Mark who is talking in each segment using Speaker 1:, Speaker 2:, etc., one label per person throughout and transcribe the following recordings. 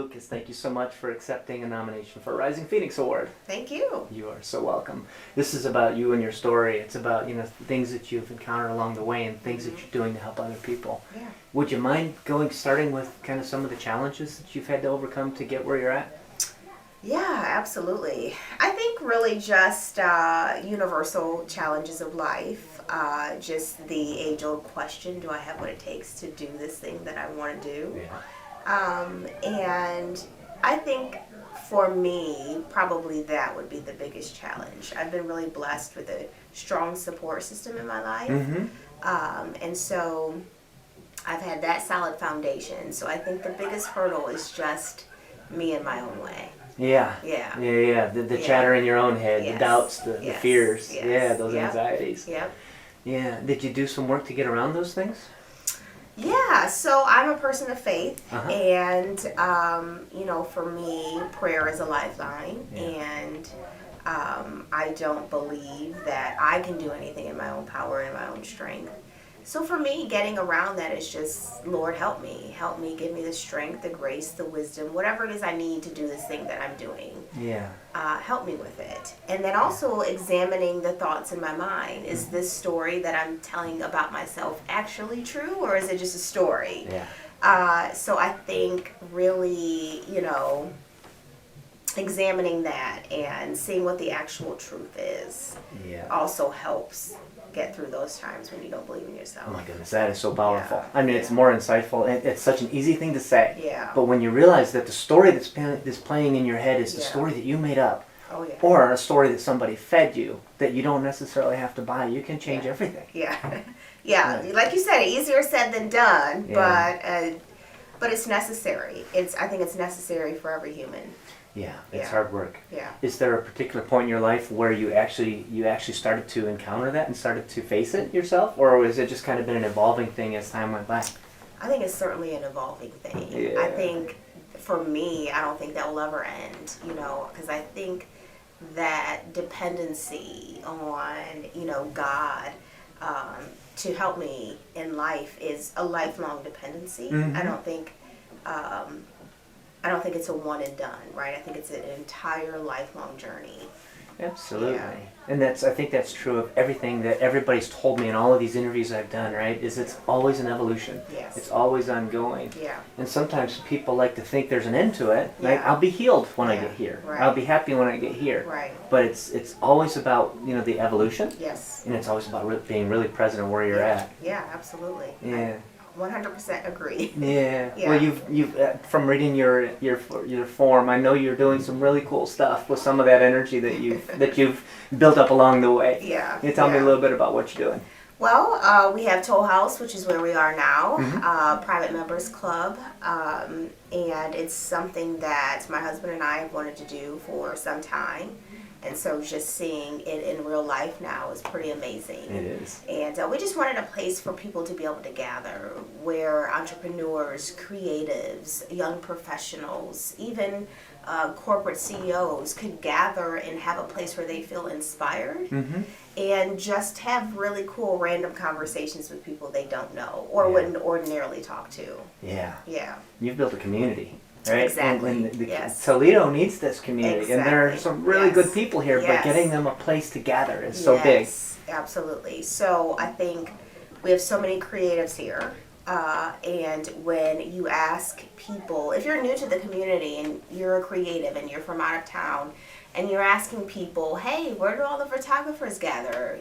Speaker 1: Lucas, thank you so much for accepting a nomination for a Rising Phoenix Award.
Speaker 2: Thank you.
Speaker 1: You are so welcome. This is about you and your story. It's about, things that you've encountered along the way and things that you're doing to help other people.
Speaker 2: Yeah.
Speaker 1: Would you mind starting with kind of some of the challenges that you've had to overcome to get where you're at?
Speaker 2: Yeah, absolutely. I think really just universal challenges of life. Just the age-old question, do I have what it takes to do this thing that I want to do?
Speaker 1: Yeah.
Speaker 2: And I think for me, probably that would be the biggest challenge. I've been really blessed with a strong support system in my life.
Speaker 1: Mm-hmm.
Speaker 2: And so I've had that solid foundation. So I think the biggest hurdle is just me and my own way.
Speaker 1: Yeah.
Speaker 2: Yeah.
Speaker 1: The chatter in your own head,
Speaker 2: Yes.
Speaker 1: the doubts, the fears.
Speaker 2: Yes.
Speaker 1: Yeah, those
Speaker 2: Yep.
Speaker 1: anxieties.
Speaker 2: Yep.
Speaker 1: Yeah. Did you do some work to get around those things?
Speaker 2: Yeah, so I'm a person of faith,
Speaker 1: Uh-huh.
Speaker 2: and for me, prayer is a lifeline,
Speaker 1: Yeah.
Speaker 2: and I don't believe that I can do anything in my own power and my own strength. So for me, getting around that is just, Lord, help me, give me the strength, the grace, the wisdom, whatever it is I need to do this thing that I'm doing.
Speaker 1: Yeah.
Speaker 2: Help me with it. And then also examining the thoughts in my mind. Is this story that I'm telling about myself actually true, or is it just a story?
Speaker 1: Yeah.
Speaker 2: So I think really, examining that and seeing what the actual truth is also helps get through those times when you don't believe in yourself.
Speaker 1: Oh my goodness, that is so powerful.
Speaker 2: Yeah.
Speaker 1: I mean, it's more insightful. It's such an easy thing to say.
Speaker 2: Yeah.
Speaker 1: But when you realize that the story that's playing in your head is the
Speaker 2: Yeah.
Speaker 1: story that you made up,
Speaker 2: Oh yeah.
Speaker 1: or a story that somebody fed you that you don't necessarily have to buy, you can change everything.
Speaker 2: Yeah. Yeah. Like you said, easier said than done,
Speaker 1: Yeah.
Speaker 2: but it's necessary. I think it's necessary for every human.
Speaker 1: Yeah, it's
Speaker 2: Yeah.
Speaker 1: hard work.
Speaker 2: Yeah.
Speaker 1: Is there a particular point in your life where you actually started to encounter that and started to face it yourself, or has it just kind of been an evolving thing as time went by?
Speaker 2: I think it's certainly an evolving thing.
Speaker 1: Yeah.
Speaker 2: I think for me, I don't think that will ever end, because I think that dependency on, God to help me in life is a lifelong dependency.
Speaker 1: Mhm.
Speaker 2: I don't think it's a one and done, right? I think it's an entire lifelong journey.
Speaker 1: Absolutely.
Speaker 2: Yeah.
Speaker 1: And I think that's true of everything that everybody's told me in all of these interviews I've done, right? Is it's always an evolution.
Speaker 2: Yes.
Speaker 1: It's always ongoing.
Speaker 2: Yeah.
Speaker 1: And sometimes people like to think there's an end to it. Right?
Speaker 2: Yeah.
Speaker 1: I'll be healed when I
Speaker 2: Yeah.
Speaker 1: get here.
Speaker 2: Right.
Speaker 1: I'll be happy when I get here.
Speaker 2: Right.
Speaker 1: But it's always about, the evolution.
Speaker 2: Yes.
Speaker 1: And it's always about being really present of where you're at.
Speaker 2: Yeah, absolutely.
Speaker 1: Yeah.
Speaker 2: 100% agree.
Speaker 1: Yeah.
Speaker 2: Yeah.
Speaker 1: Well, you've from reading your form, I know you're doing some really cool stuff with some of that energy that you've built up along the way.
Speaker 2: Yeah.
Speaker 1: Can you tell me a little bit about what you're doing?
Speaker 2: Well, we have Toll House, which is where we are now,
Speaker 1: Mm-hmm.
Speaker 2: private members club, and it's something that my husband and I have wanted to do for some time. And so just seeing it in real life now is pretty amazing.
Speaker 1: It is.
Speaker 2: And we just wanted a place for people to be able to gather, where entrepreneurs, creatives, young professionals, even corporate CEOs could gather and have a place where they feel inspired
Speaker 1: Mm-hmm.
Speaker 2: and just have really cool random conversations with people they don't know or
Speaker 1: Yeah.
Speaker 2: wouldn't ordinarily talk to.
Speaker 1: Yeah.
Speaker 2: Yeah.
Speaker 1: You've built a community. Right?
Speaker 2: Exactly.
Speaker 1: And
Speaker 2: Yes.
Speaker 1: Toledo needs this community. And there are
Speaker 2: Exactly.
Speaker 1: some really
Speaker 2: Yes.
Speaker 1: good people here, but
Speaker 2: Yes.
Speaker 1: getting them a place to gather is so big.
Speaker 2: Yes, absolutely. So I think we have so many creatives here. And when you ask people, if you're new to the community and you're a creative and you're from out of town, and you're asking people, hey, where do all the photographers gather,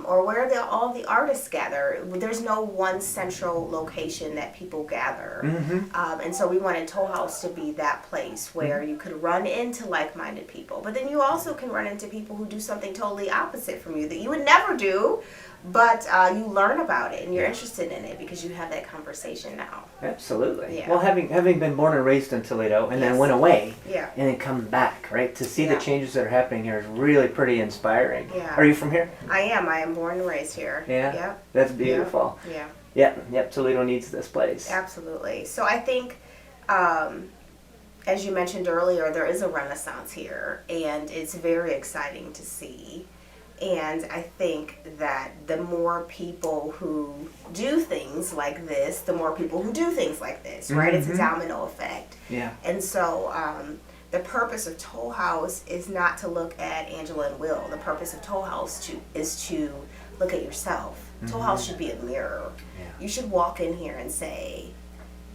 Speaker 2: or where do all the artists gather? There's no one central location that people gather.
Speaker 1: Mm-hmm.
Speaker 2: And so we wanted Toll House to be that place where you could run into like-minded people. But then you also can run into people who do something totally opposite from you that you would never do, but you learn about it and you're interested in it because you have that conversation now.
Speaker 1: Absolutely.
Speaker 2: Yeah.
Speaker 1: Well, having been born and raised in Toledo and then
Speaker 2: Yes.
Speaker 1: went away
Speaker 2: Yeah.
Speaker 1: and then come back, right? To see
Speaker 2: Yeah.
Speaker 1: the changes that are happening here is really pretty inspiring.
Speaker 2: Yeah.
Speaker 1: Are you from here?
Speaker 2: I am born and raised here.
Speaker 1: Yeah.
Speaker 2: Yep.
Speaker 1: That's beautiful.
Speaker 2: Yeah.
Speaker 1: Yep. Toledo needs this place.
Speaker 2: Absolutely. So I think, as you mentioned earlier, there is a renaissance here, and it's very exciting to see. And I think that the more people who do things like this, the more people who do things like this, right? It's a domino effect.
Speaker 1: Yeah.
Speaker 2: And so the purpose of Toll House is not to look at Angela and Will. The purpose of Toll House is to look at yourself. Toll House should be a mirror.
Speaker 1: Yeah.
Speaker 2: You should walk in here and say,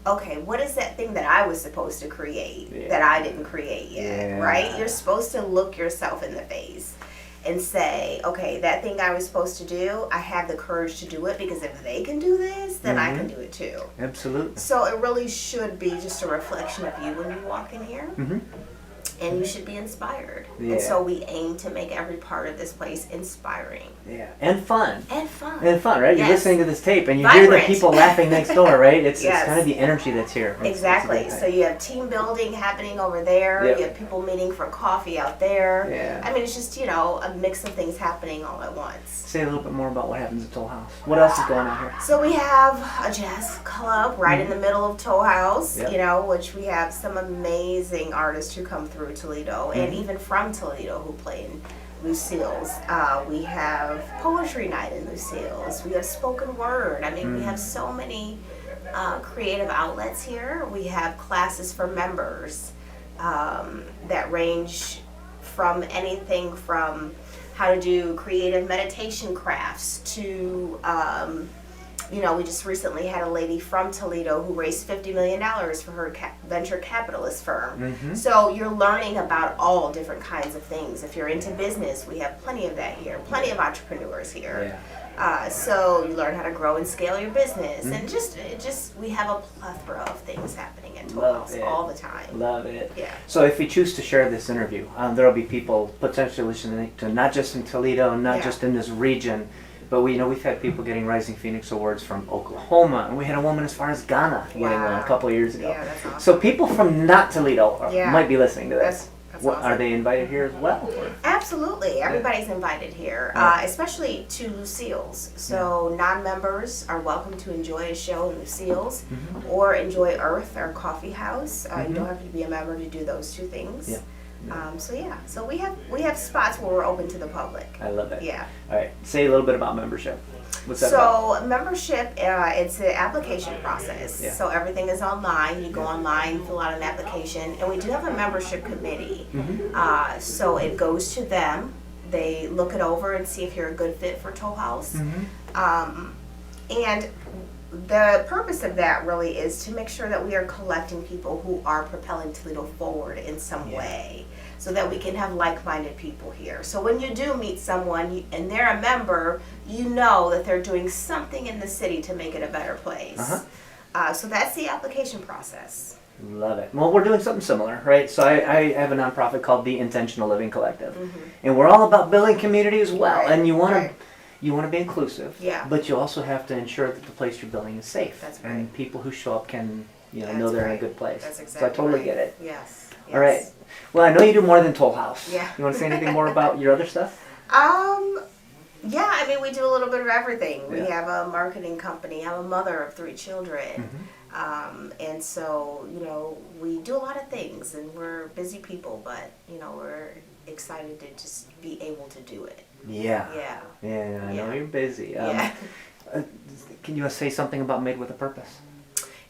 Speaker 2: okay, what is that thing that I was supposed to create that I didn't create yet, right? You're supposed to look yourself in the face and say, okay, that thing I was supposed to do, I have the courage to do it, because if they can do this, then I can do it too.
Speaker 1: Absolutely.
Speaker 2: So it really should be just a reflection of you when you walk in here. And you should be inspired.
Speaker 1: Yeah.
Speaker 2: And so we aim to make every part of this place inspiring.
Speaker 1: Yeah, and fun.
Speaker 2: And fun.
Speaker 1: And fun, right?
Speaker 2: Yes.
Speaker 1: You're listening to this tape and you hear the people laughing next door, right? It's
Speaker 2: Yes.
Speaker 1: kind of the energy that's here.
Speaker 2: Exactly. So you have team building happening over there.
Speaker 1: Yep.
Speaker 2: You have people meeting for coffee out there.
Speaker 1: Yeah.
Speaker 2: I mean, it's just, a mix of things happening all at once.
Speaker 1: Say a little bit more about what happens at Toll House. What else is going on here?
Speaker 2: So we have a jazz club right in the middle of Toll House,
Speaker 1: Yep.
Speaker 2: Which we have some amazing artists who come through Toledo and even from Toledo who play in Lucille's. We have poetry night in Lucille's. We have spoken word. I mean, we have so many creative outlets here. We have classes for members that range from anything from how to do creative meditation crafts to, we just recently had a lady from Toledo who raised $50 million for her venture capitalist firm. So you're learning about all different kinds of things. If you're into business, we have plenty of that here, plenty of entrepreneurs here. So you learn how to grow and scale your business, and just we have a plethora of things happening at Toll House all the time.
Speaker 1: Love it.
Speaker 2: Yeah.
Speaker 1: So if we choose to share this interview, there will be people potentially listening to not just in Toledo, not just in this region, but we've had people getting Rising Phoenix Awards from Oklahoma, and we had a woman as far as Ghana getting one a couple of years ago.
Speaker 2: Yeah, that's awesome.
Speaker 1: So people from not Toledo might be listening to this.
Speaker 2: That's awesome.
Speaker 1: Are they invited here as well?
Speaker 2: Absolutely. Everybody's invited here, especially to Lucille's. So non-members are welcome to enjoy a show in Lucille's or enjoy Earth, our coffee house. You don't have to be a member to do those two things. So we have spots where we're open to the public.
Speaker 1: I love it.
Speaker 2: Yeah.
Speaker 1: All right. Say a little bit about membership. What's that about?
Speaker 2: So membership, it's an application process.
Speaker 1: Yeah.
Speaker 2: So everything is online. You go online, fill out an application, and we do have a membership committee. So it goes to them. They look it over and see if you're a good fit for Toll House. And the purpose of that really is to make sure that we are collecting people who are propelling Toledo forward in some way, so that we can have like-minded people here. So when you do meet someone and they're a member, you know that they're doing something in the city to make it a better place. So that's the application process.
Speaker 1: Love it. Well, we're doing something similar, right? So I have a nonprofit called the Intentional Living Collective, and we're all about building community as well. And you want to be inclusive, but you also have to ensure that the place you're building is safe,
Speaker 2: That's right.
Speaker 1: and people who show up can
Speaker 2: That's
Speaker 1: know they're in a
Speaker 2: right.
Speaker 1: good place.
Speaker 2: That's exactly
Speaker 1: so I totally
Speaker 2: right.
Speaker 1: get it.
Speaker 2: Yes.
Speaker 1: All right. Well, I know you do more than Toll House.
Speaker 2: Yeah.
Speaker 1: You want to say anything more about your other stuff?
Speaker 2: Yeah, I mean, we do a little bit of everything. We
Speaker 1: Yeah.
Speaker 2: have a marketing company. I'm a mother of 3 children. And so, we do a lot of things, and we're busy people, but, we're excited to just be able to do it.
Speaker 1: Yeah.
Speaker 2: Yeah.
Speaker 1: I know you're busy. Can you say something about Made with a Purpose?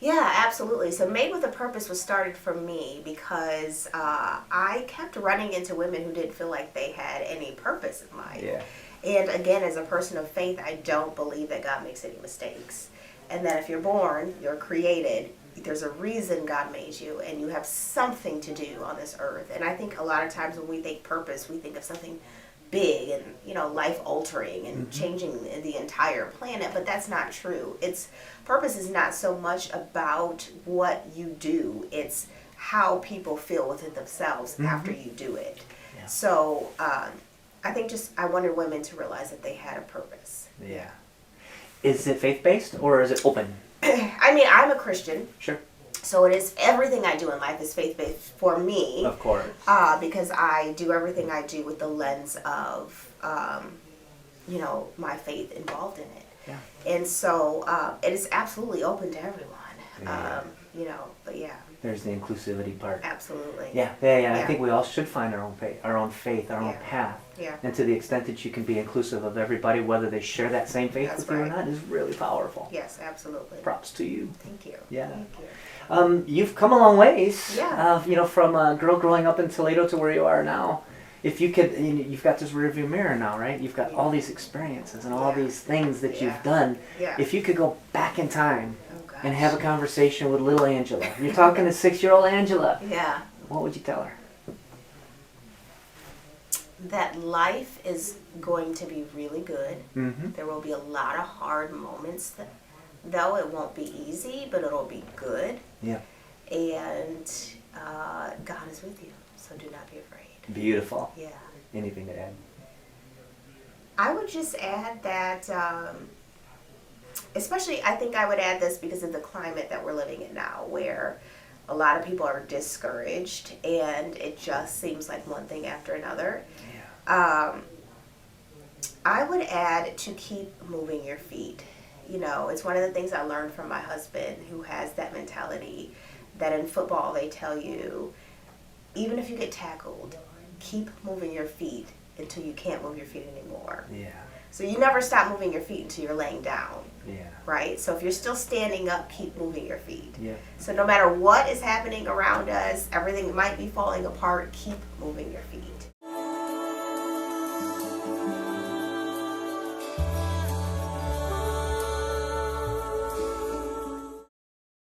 Speaker 2: Yeah, absolutely. So Made with a Purpose was started for me because I kept running into women who didn't feel like they had any purpose in life.
Speaker 1: Yeah.
Speaker 2: And again, as a person of faith, I don't believe that God makes any mistakes. And that if you're born, you're created, there's a reason God made you, and you have something to do on this earth. And I think a lot of times when we think purpose, we think of something big and, life-altering and changing the entire planet, but that's not true. Purpose is not so much about what you do, it's how people feel within themselves after you do it.
Speaker 1: Yeah.
Speaker 2: So I think I wanted women to realize that they had a purpose.
Speaker 1: Yeah. Is it faith-based or is it open?
Speaker 2: I mean, I'm a Christian.
Speaker 1: Sure.
Speaker 2: So it is, everything I do in life is faith-based for me.
Speaker 1: Of course.
Speaker 2: Because I do everything I do with the lens of, my faith involved in it.
Speaker 1: Yeah.
Speaker 2: And so it is absolutely open to everyone.
Speaker 1: Yeah.
Speaker 2: But yeah.
Speaker 1: there's the inclusivity part.
Speaker 2: Absolutely.
Speaker 1: Yeah. I think we all should find our own faith, our own path.
Speaker 2: Yeah.
Speaker 1: And to the extent that you can be inclusive of everybody, whether they share that same faith
Speaker 2: That's
Speaker 1: with you or
Speaker 2: right.
Speaker 1: not, is really powerful.
Speaker 2: Yes, absolutely.
Speaker 1: Props to you.
Speaker 2: Thank you.
Speaker 1: Yeah.
Speaker 2: Thank you.
Speaker 1: You've come a long ways.
Speaker 2: Yeah.
Speaker 1: From a girl growing up in Toledo to where you are now. If you could, you've got this rearview mirror now, right? You've got all these experiences and all these things that you've done.
Speaker 2: Yeah.
Speaker 1: If you could go back in time
Speaker 2: gosh.
Speaker 1: and have a conversation with little Angela, you're talking to 6-year-old Angela.
Speaker 2: Yeah.
Speaker 1: What would you tell her?
Speaker 2: That life is going to be really good.
Speaker 1: Mm-hmm.
Speaker 2: There will be a lot of hard moments, though it won't be easy, but it'll be good.
Speaker 1: Yeah.
Speaker 2: And God is with you, so do not be afraid.
Speaker 1: Beautiful.
Speaker 2: Yeah.
Speaker 1: Anything to add?
Speaker 2: I would just add that, especially I think I would add this because of the climate that we're living in now, where a lot of people are discouraged and it just seems like one thing after another.
Speaker 1: Yeah.
Speaker 2: I would add to keep moving your feet. It's one of the things I learned from my husband, who has that mentality that in football they tell you, even if you get tackled, keep moving your feet until you can't move your feet anymore.
Speaker 1: Yeah.
Speaker 2: So you never stop moving your feet until you're laying down.
Speaker 1: Yeah.
Speaker 2: Right? So if you're still standing up, keep moving your feet.
Speaker 1: Yeah.
Speaker 2: So no matter what is happening around us, everything might be falling apart, keep moving your feet.